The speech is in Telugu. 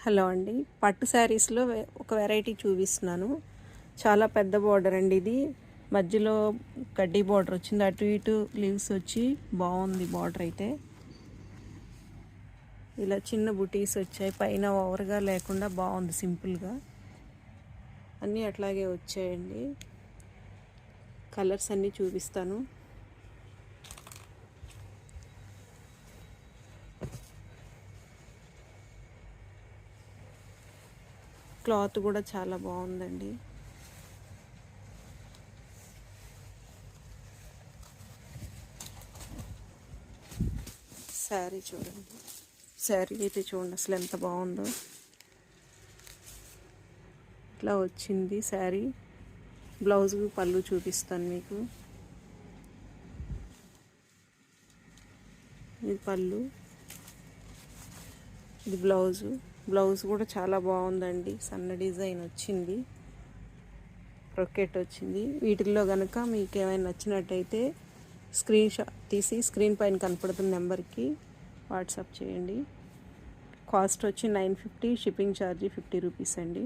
హలో అండి, పట్టు శారీస్లో ఒక వెరైటీ చూపిస్తున్నాను. చాలా పెద్ద బార్డర్ అండి. ఇది మధ్యలో కడ్డీ బార్డర్ వచ్చింది, అటు ఇటు లీవ్స్ వచ్చి బాగుంది. బార్డర్ అయితే ఇలా చిన్న బుటీస్ వచ్చాయి, పైన ఓవర్గా లేకుండా బాగుంది, సింపుల్గా అన్నీ అట్లాగే వచ్చాయండి. కలర్స్ అన్నీ చూపిస్తాను. క్లాత్ కూడా చాలా బాగుందండి. శారీ చూడండి, శారీ అయితే చూడండి అసలు ఎంత బాగుందో. ఇట్లా వచ్చింది శారీ. బ్లౌజ్ పళ్ళు చూపిస్తాను మీకు. ఇది పళ్ళు, ఇది బ్లౌజు. బ్లౌజ్ కూడా చాలా బాగుందండి, సన్న డిజైన్ వచ్చింది, రొకెట్ వచ్చింది. వీటిల్లో కనుక మీకు ఏమైనా నచ్చినట్టయితే స్క్రీన్ షాట్ తీసి స్క్రీన్ పైన కనపడుతున్న నెంబర్కి వాట్సాప్ చేయండి. కాస్ట్ వచ్చి 950, షిప్పింగ్ ఛార్జీ 50 రూపీస్ అండి.